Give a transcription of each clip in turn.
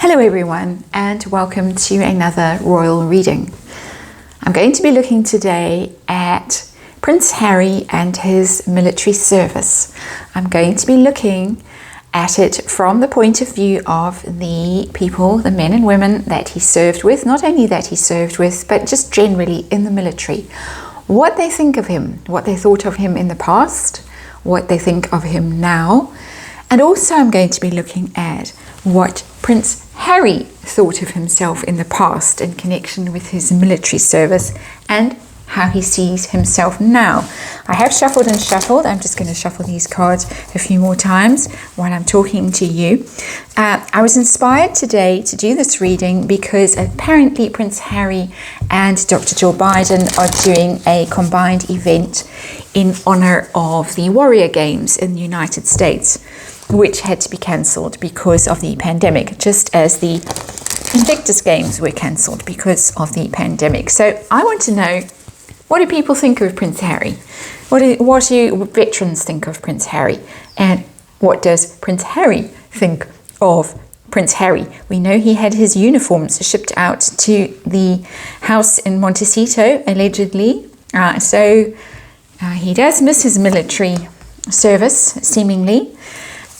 Hello everyone, and welcome to another royal reading. I'm going to be looking today at Prince Harry and his military service. I'm going to be looking at it from the point of view of the people, the men and women that he served with, not only that he served with, but just generally in the military. What they think of him, what they thought of him in the past, what they think of him now. And also I'm going to be looking at what Prince Harry thought of himself in the past in connection with his military service and how he sees himself now. I have shuffled and shuffled. I'm just going to shuffle these cards a few more times while I'm talking to you. I was inspired today to do this reading because apparently Prince Harry and Dr. Joe Biden are doing a combined event in honor of the Warrior Games in the United States, which had to be cancelled because of the pandemic, just as the Invictus Games were cancelled because of the pandemic. So I want to know, what do people think of Prince Harry? What do veterans think of Prince Harry? And what does Prince Harry think of Prince Harry? We know he had his uniforms shipped out to the house in Montecito, allegedly. So he does miss his military service, seemingly.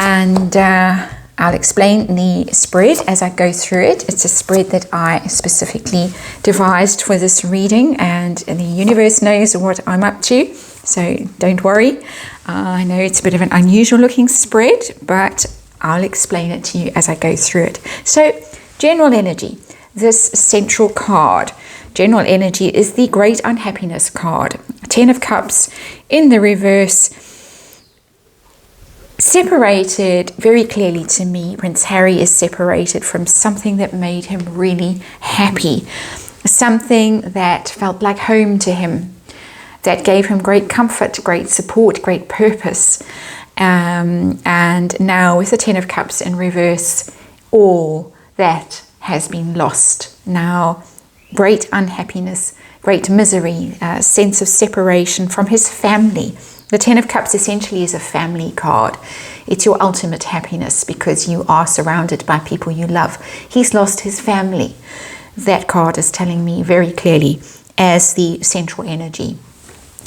And I'll explain the spread as I go through it. It's a spread that I specifically devised for this reading, and the universe knows what I'm up to, so don't worry. I know it's a bit of an unusual looking spread, but I'll explain it to you as I go through it. So, general energy, this central card. General energy is the Great Unhappiness card. 10 of Cups in the reverse. Separated, very clearly to me, Prince Harry is separated from something that made him really happy, something that felt like home to him, that gave him great comfort, great support, great purpose. And now with the 10 of Cups in reverse, all that has been lost. Now, great unhappiness, great misery, a sense of separation from his family. The 10 of Cups essentially is a family card. It's your ultimate happiness because you are surrounded by people you love. He's lost his family. That card is telling me very clearly as the central energy.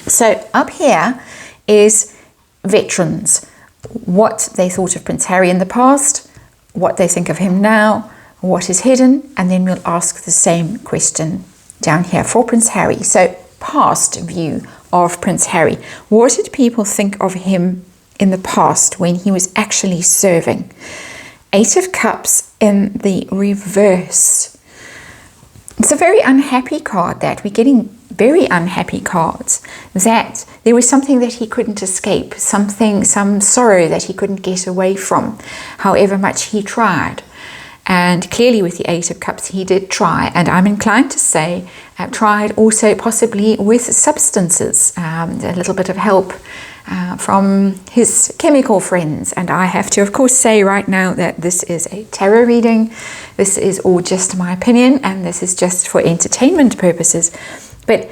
So up here is veterans. What they thought of Prince Harry in the past, what they think of him now, what is hidden, and then we'll ask the same question down here for Prince Harry. So past view of Prince Harry. What did people think of him in the past when he was actually serving? 8 of Cups in the reverse. It's a very unhappy card that we're getting very unhappy cards, that there was something that he couldn't escape, some sorrow that he couldn't get away from, however much he tried. And clearly with the 8 of Cups, he did try. And I'm inclined to say tried also possibly with substances, a little bit of help from his chemical friends. And I have to, of course, say right now that this is a tarot reading. This is all just my opinion, and this is just for entertainment purposes. But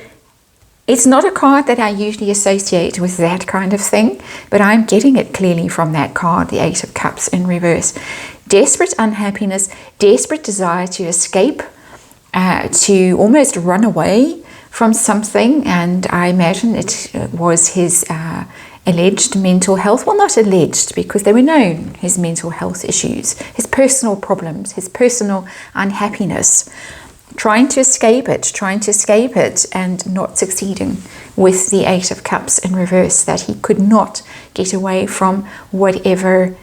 it's not a card that I usually associate with that kind of thing, but I'm getting it clearly from that card, the 8 of Cups in reverse. Desperate unhappiness, desperate desire to escape, to almost run away from something, and I imagine it was his alleged mental health, well, not alleged because they were known, his mental health issues, his personal problems, his personal unhappiness, trying to escape it and not succeeding with the 8 of Cups in reverse, that he could not get away from whatever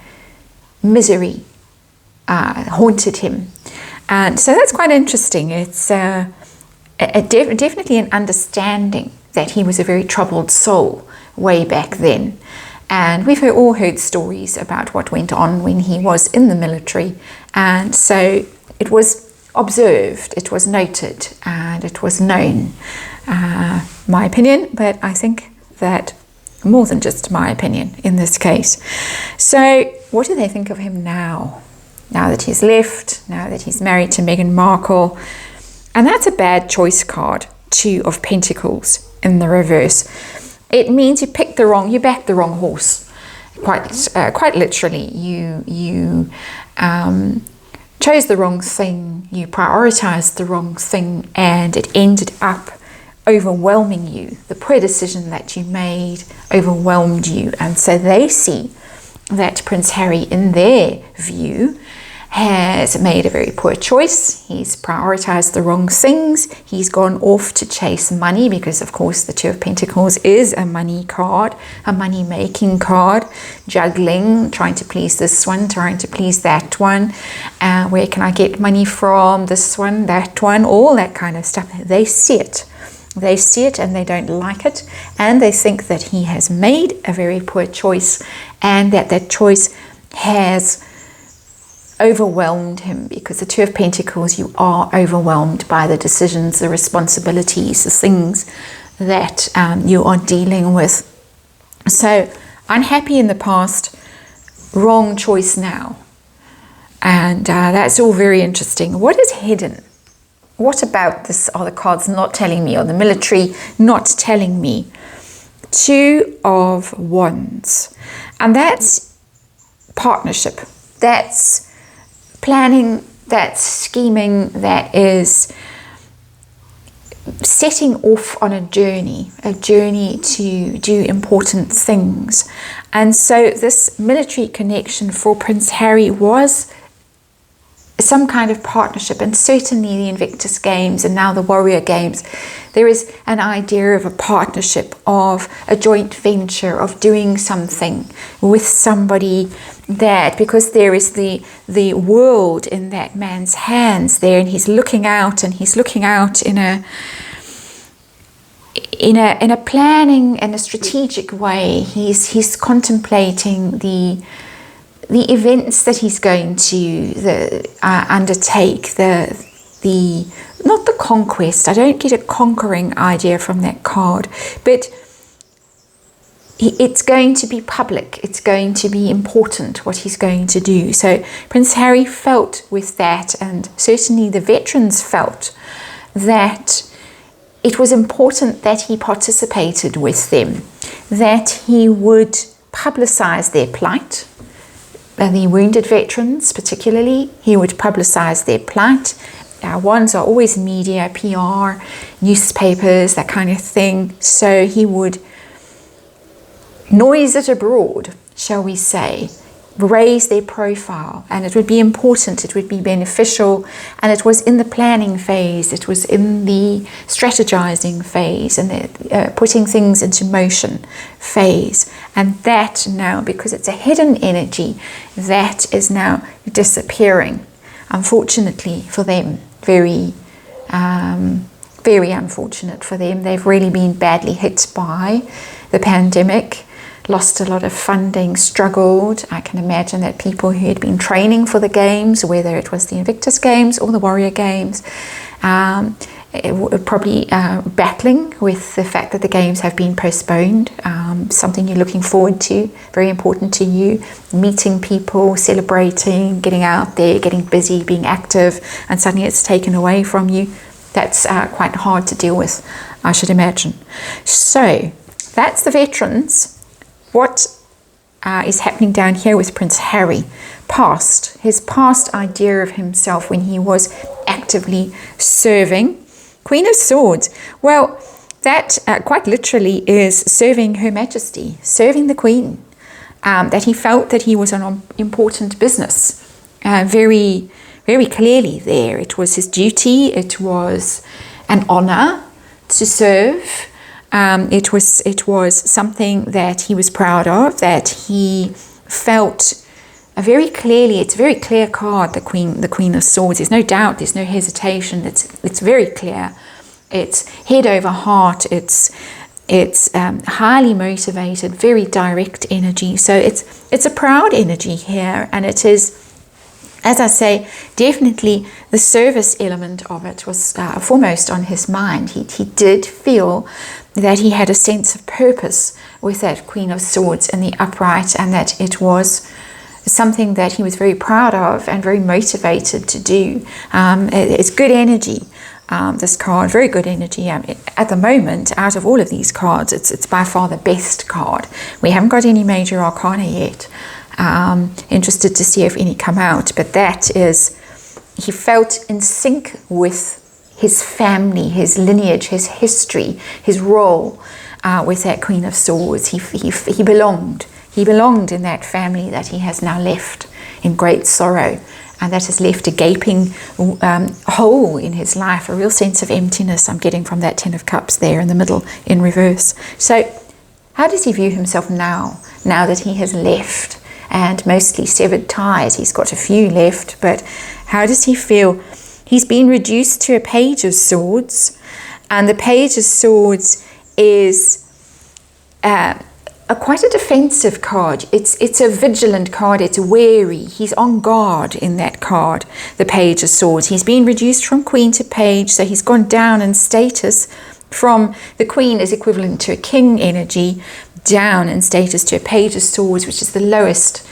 misery haunted him. And so that's quite interesting. It's definitely an understanding that he was a very troubled soul way back then. And we've all heard stories about what went on when he was in the military. And so it was observed, it was noted, and it was known. My opinion, but I think that more than just my opinion in this case. So what do they think of him now? Now that he's left, now that he's married to Meghan Markle. And that's a bad choice card, 2 of Pentacles in the reverse. It means you backed the wrong horse. Quite literally, you chose the wrong thing, you prioritized the wrong thing, and it ended up overwhelming you. The poor decision that you made overwhelmed you. And so they see that Prince Harry, in their view, has made a very poor choice. He's prioritized the wrong things. He's gone off to chase money because, of course, the Two of Pentacles is a money card, a money-making card, juggling, trying to please this one, trying to please that one. Where can I get money from? This one, that one, all that kind of stuff. They see it. They see it and they don't like it. And they think that he has made a very poor choice and that that choice has overwhelmed him, because the Two of Pentacles, you are overwhelmed by the decisions, the responsibilities, the things that you are dealing with. So unhappy in the past, wrong choice now. And that's all very interesting. What is hidden? What about this are the cards not telling me, or the military not telling me? Two of Wands. And that's partnership. That's planning, that's scheming, that is setting off on a journey to do important things. And so this military connection for Prince Harry was some kind of partnership, and certainly the Invictus Games and now the Warrior Games, there is an idea of a partnership, of a joint venture, of doing something with somebody, that because there is the world in that man's hands there, and he's looking out in a planning and a strategic way. He's contemplating the events that he's going to undertake, the not the conquest. I don't get a conquering idea from that card, but it's going to be public. It's going to be important what he's going to do. So Prince Harry felt with that, and certainly the veterans felt that it was important that he participated with them, that he would publicize their plight. The wounded veterans particularly, he would publicize their plight. Wands are always media, PR, newspapers, that kind of thing. So he would noise it abroad, shall we say, raise their profile, and it would be important, it would be beneficial, and it was in the planning phase, it was in the strategizing phase, and the putting things into motion phase. And that now, because it's a hidden energy, that is now disappearing, unfortunately for them. Very unfortunate for them. They've really been badly hit by the pandemic, lost a lot of funding, struggled. I can imagine that people who had been training for the games, whether it was the Invictus Games or the Warrior Games, probably battling with the fact that the games have been postponed. Something you're looking forward to, very important to you, meeting people, celebrating, getting out there, getting busy, being active, and suddenly it's taken away from you. That's quite hard to deal with, I should imagine. So that's the veterans. What is happening down here with Prince Harry? His past idea of himself when he was actively serving. Queen of Swords. Well, that quite literally is serving Her Majesty, serving the Queen. That he felt that he was an important business. Very, very clearly there. It was his duty. It was an honor to serve. It was something that he was proud of, that he felt very clearly. It's a very clear card, the Queen of Swords. There's no doubt, there's no hesitation. It's very clear. It's head over heart. It's highly motivated, very direct energy. So it's a proud energy here, and it is, as I say, definitely the service element of it was foremost on his mind. He did feel that he had a sense of purpose with that Queen of Swords in the upright, and that it was something that he was very proud of and very motivated to do. It's good energy, this card, very good energy. At the moment, out of all of these cards, it's by far the best card. We haven't got any major arcana yet. Interested to see if any come out, but that is he felt in sync with his family, his lineage, his history, his role with that Queen of Swords. He belonged. He belonged in that family that he has now left in great sorrow, and that has left a gaping hole in his life, a real sense of emptiness I'm getting from that Ten of Cups there in the middle in reverse. So how does he view himself now that he has left and mostly severed ties? He's got a few left, but how does he feel? He's been reduced to a Page of Swords, and the Page of Swords is quite a defensive card. It's a vigilant card. It's wary. He's on guard in that card, the Page of Swords. He's been reduced from Queen to Page, so he's gone down in status from the Queen is equivalent to a King energy, down in status to a Page of Swords, which is the lowest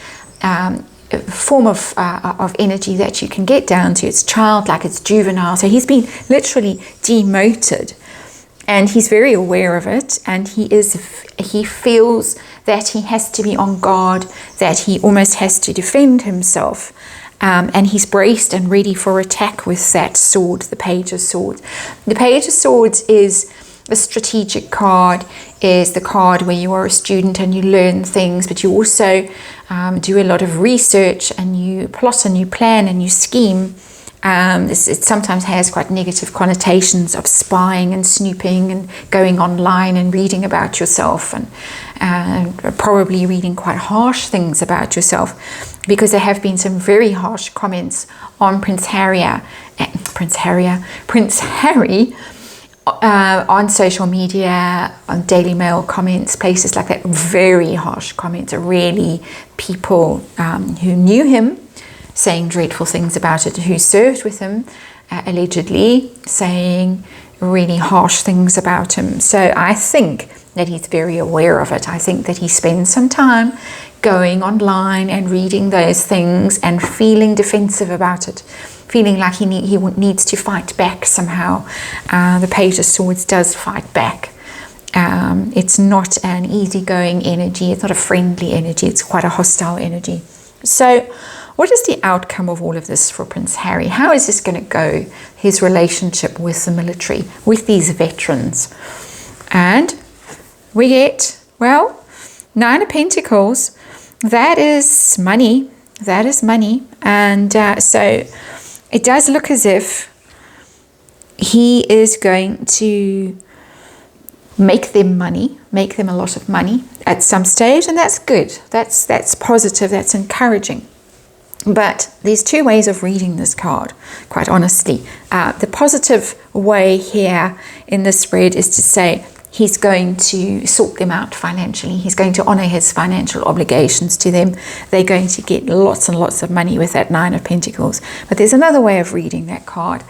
form of energy that you can get down to. It's childlike, it's juvenile. So he's been literally demoted, and he's very aware of it, and he feels that he has to be on guard, that he almost has to defend himself, and he's braced and ready for attack with that sword, the Page of Swords. The Page of Swords is a strategic card, is the card where you are a student and you learn things, but you also do a lot of research, and you plot and you plan and you scheme. It sometimes has quite negative connotations of spying and snooping and going online and reading about yourself, and probably reading quite harsh things about yourself, because there have been some very harsh comments on Prince Harry on social media, on Daily Mail comments, places like that. Very harsh comments. Really, people who knew him saying dreadful things about it, who served with him, allegedly saying really harsh things about him. So I think that he's very aware of it. I think that he spends some time going online and reading those things and feeling defensive about it, feeling like he needs to fight back somehow. The Page of Swords does fight back. It's not an easygoing energy. It's not a friendly energy. It's quite a hostile energy. So what is the outcome of all of this for Prince Harry? How is this going to go, his relationship with the military, with these veterans? And we get, well, Nine of Pentacles. That is money. That is money. And so it does look as if he is going to make them money, make them a lot of money at some stage, and that's good. That's positive, that's encouraging. But there's two ways of reading this card, quite honestly. The positive way here in this spread is to say he's going to sort them out financially. He's going to honor his financial obligations to them. They're going to get lots and lots of money with that Nine of Pentacles. But there's another way of reading that card,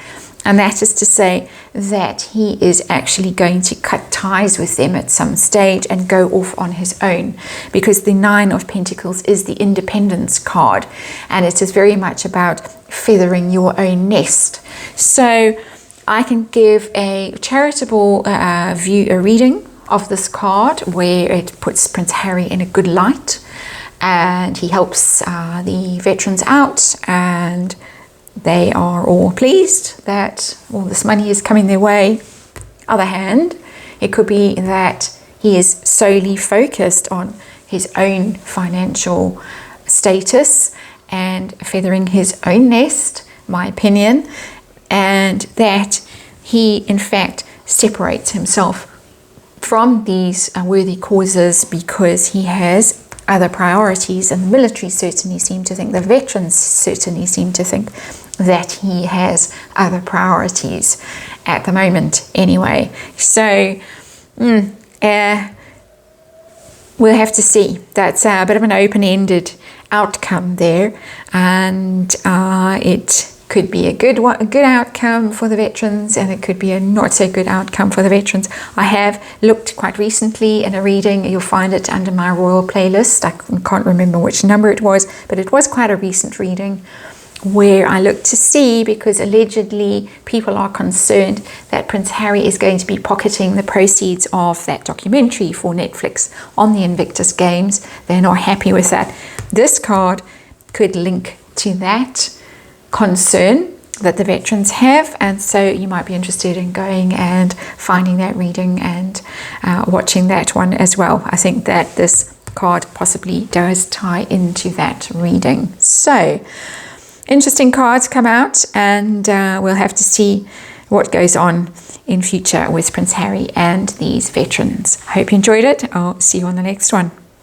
and that is to say that he is actually going to cut ties with them at some stage and go off on his own, because the Nine of Pentacles is the independence card, and it is very much about feathering your own nest. So I can give a charitable reading of this card where it puts Prince Harry in a good light, and he helps the veterans out, and they are all pleased that all this money is coming their way. Other hand, it could be that he is solely focused on his own financial status and feathering his own nest, my opinion, and that he in fact separates himself from these worthy causes because he has other priorities, and the military certainly seem to think, the veterans certainly seem to think that he has other priorities at the moment anyway. So we'll have to see. That's a bit of an open-ended outcome there, and it could be a good outcome for the veterans, and it could be a not so good outcome for the veterans. I have looked quite recently in a reading. You'll find it under my royal playlist. I can't remember which number it was, but it was quite a recent reading where I looked to see, because allegedly people are concerned that Prince Harry is going to be pocketing the proceeds of that documentary for Netflix on the Invictus Games. They're not happy with that. This card could link to that concern, that the veterans have, and so you might be interested in going and finding that reading and watching that one as well. I think that this card possibly does tie into that reading. So interesting cards come out, and we'll have to see what goes on in future with Prince Harry and these veterans. I hope you enjoyed it. I'll see you on the next one.